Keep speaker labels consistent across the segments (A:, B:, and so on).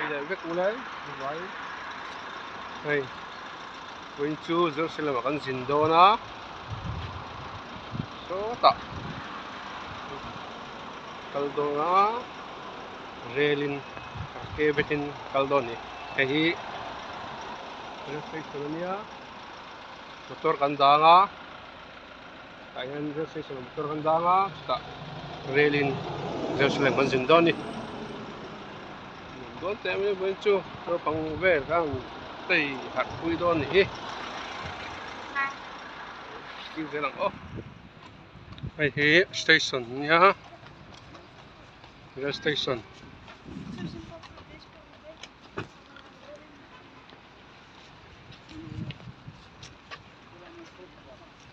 A: bây giờ biết cũng đấy vậy này quên chú giờ sẽ là một con xin đô nó số tạ kaldo nó relin ke betin kaldo ni kahi station niya motor kandanga ayan station motor kandanga ta relin Jerusalem con sin đô ni đón tem với bên chú tôi bằng về rằng tây hạt quy đô ni kêu thế nào đây thì station nhá station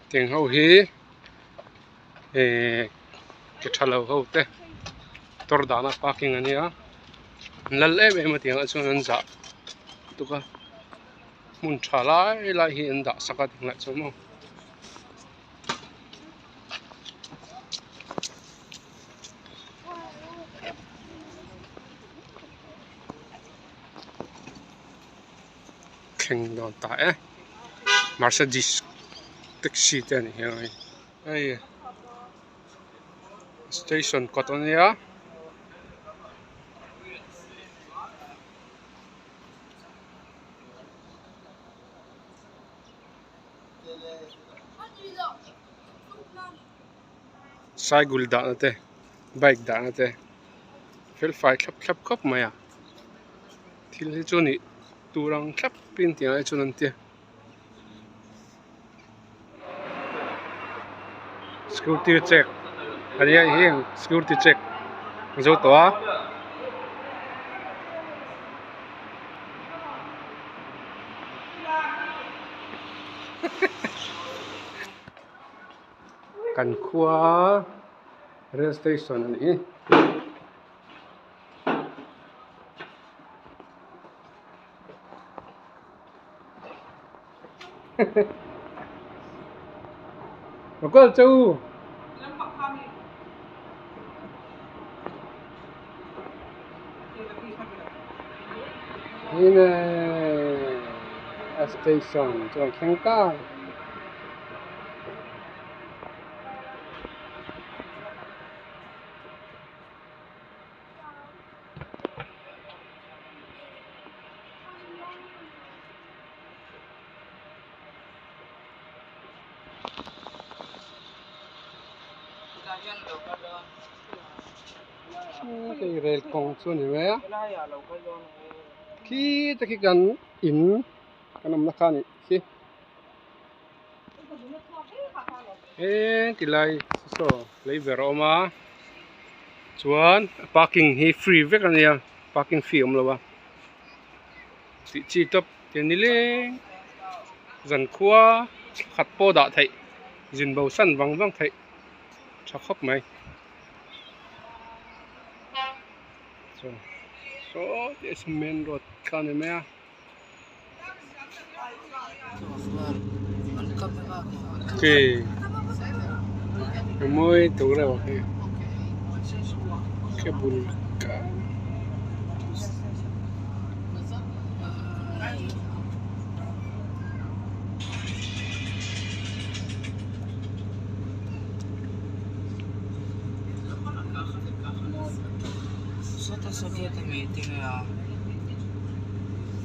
A: tiếng hậu hí cái thalo hậu te tor đana parking anh nhá lal em mà tiếng ở chỗนั้นdạ tụi con muốn trả lại hiện đã sắp tiếng lại chỗ nào kawng.10.8 Mercedes taxi tên này đây station Kotonia cycle đã nè bike đã nè phèn phải khắp khắp mày à thì lấy chỗ này turang khắp pin tiếng ấy chỗนั้นtiệt security check anh ấy hiện security check dấu tòa căn khoa rail station này mà có châu ini station cho khen cao cái rail kawng chỗ này vậy khi ta khi gần in cái nằm nãy này khi cái này số lấy về rồi mà chuan parking hi free vậy cái này parking fee ông lo ba chỉ top cái này lên dần khoa khát po đã thấy dìn bầu săn vắng vắng thấy chắc khóc mày so this main road kan ni mea okay muy tu rồi cái bul ka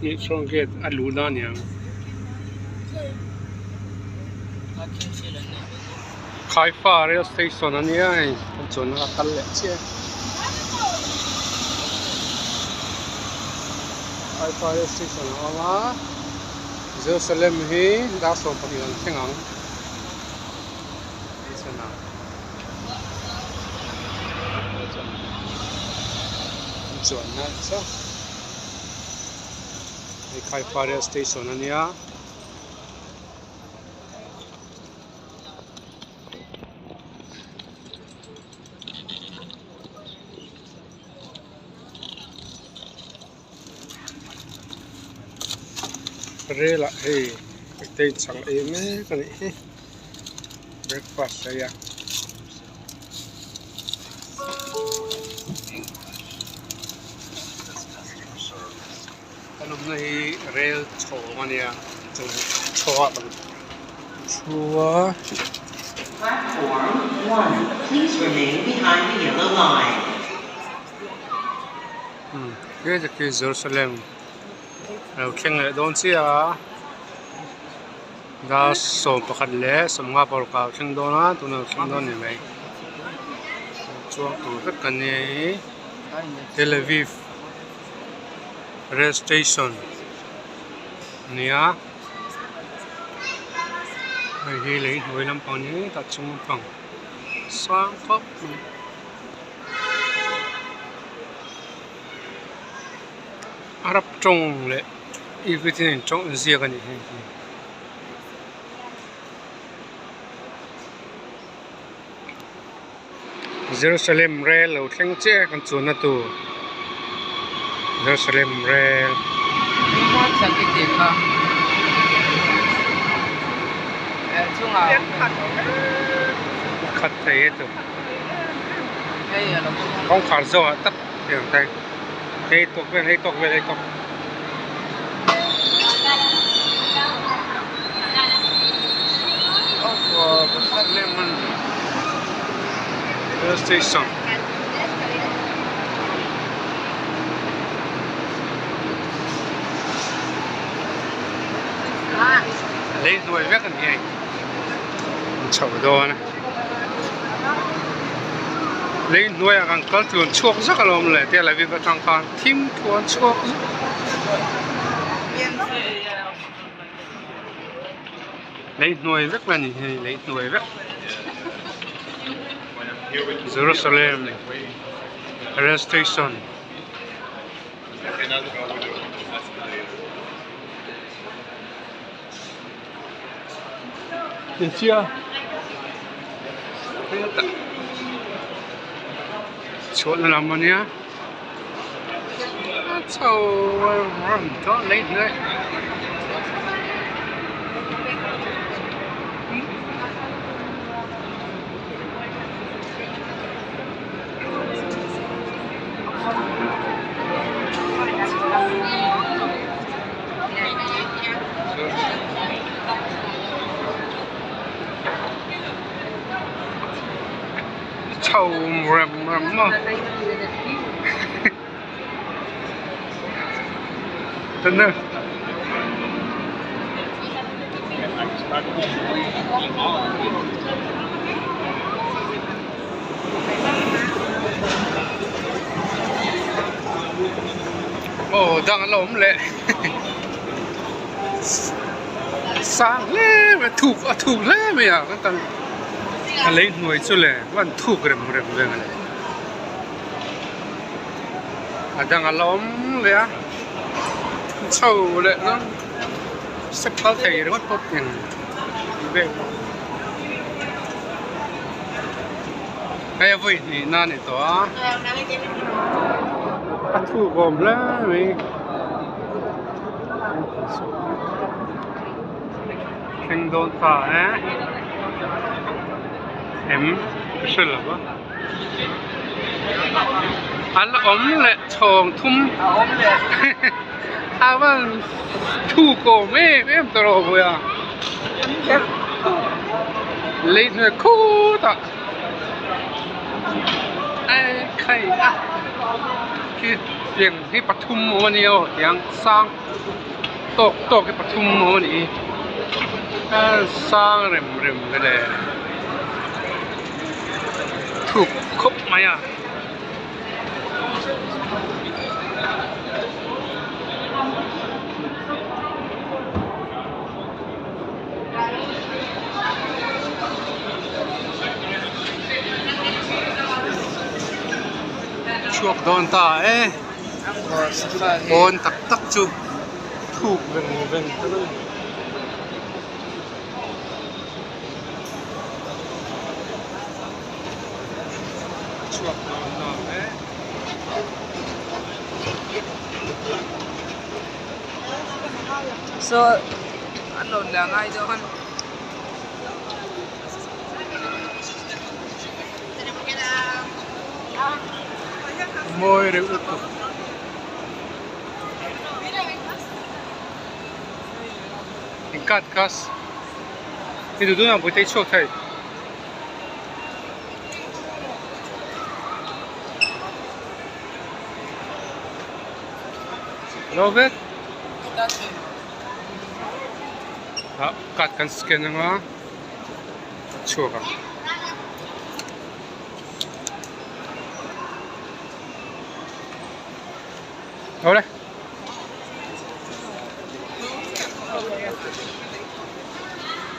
A: ni strong gate aluna niang khai pha rail station ani ai chon ha kal le che khai pha rail station ama Jerusalem hi da so pati an thengang isana chon na so khai pha rail station ania rail la hey tay chang em cái này breakfast ya Kanum này rail chổ mà nè, chổ chua.
B: Platform 1. Please remain behind the yellow line.
A: Cái là cái Jerusalem. Rồi khen lại đón xe à. Đã sổ bạc lẽ, sổ ngã bảo cáo khen đón á, tụi nó khen đón như vậy. Chua tụi tất cả này Tel Aviv rail station. Nè. Đây lấy người làm bằng nhé, đặt chung bằng sáng khóc. Arab trông lệ, everything trông gì cái này. Jerusalem rail ở khen chế con chuột nó tù. Jerusalem rail. Khát thấy tụ. Không khát rồi tắt điểm tay. Hey talk về. Lemon rail station. Lấy nuôi vét cái này. Chậu đồ này. Lấy nuôi ăn cá tuần chuột rất là lắm lệ, thế là vì cái thằng con thím tuần chuột. Lấy nuôi vét là gì? Lấy nuôi vét. Jerusalem rail station. Nhìn chưa? Chỗ là làm gì á? Sao đó lấy nữa? Chầu rầm mà tên nữa đang lộn lệ sáng lẽ mà thuộc lẽ mày à cái tầng lấy nuôi cho lẽ vẫn thuộc rầm về này đang lộn lẽ sâu lẽ nó sắp có thể nó tốt tiền về cái vui thì na này to thu gồm lá mày khen đồn ta á em cái gì là vậy anh là lệ chồng thum à vâng thu gồm em tao rồi à lấy người cô ta ai khai à cái tiếng cái bát thum mà nhiều tiếng sang tóc cái bát thum mà này sang rem cái này thuộc khúc mày à chuộc đòn ta ấy ôn tắc chu thuộc về chuộc đòn ta ấy
C: so ano lang ay doon
A: môi đều ướt cắt cast thì tụi nó buổi tay chốt thôi love it đó cắt cần scan nó chua cả đâu đây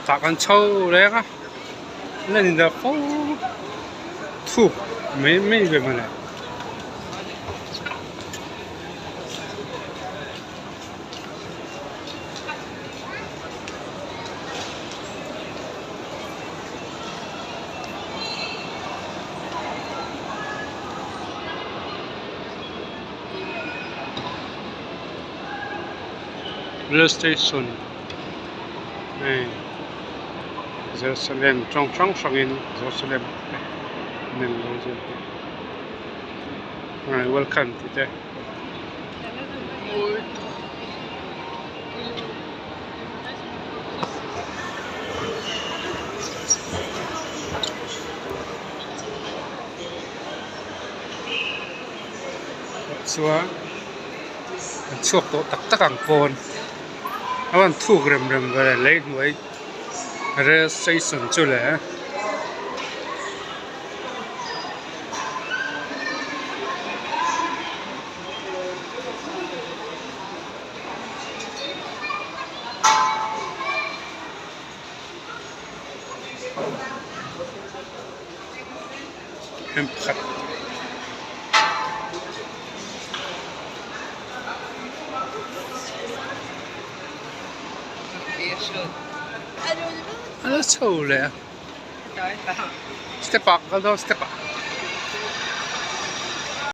A: chả cần trâu đấy á nên là phố thu mấy về mà này rail station này Jerusalem trong in Jerusalem nên rồi welcome to there xóa chuộc tổ tắc hàng phồn anh thu rầm về lấy người rail station chỗ lẽ em khát nó sâu lẹ step up, kalau step up.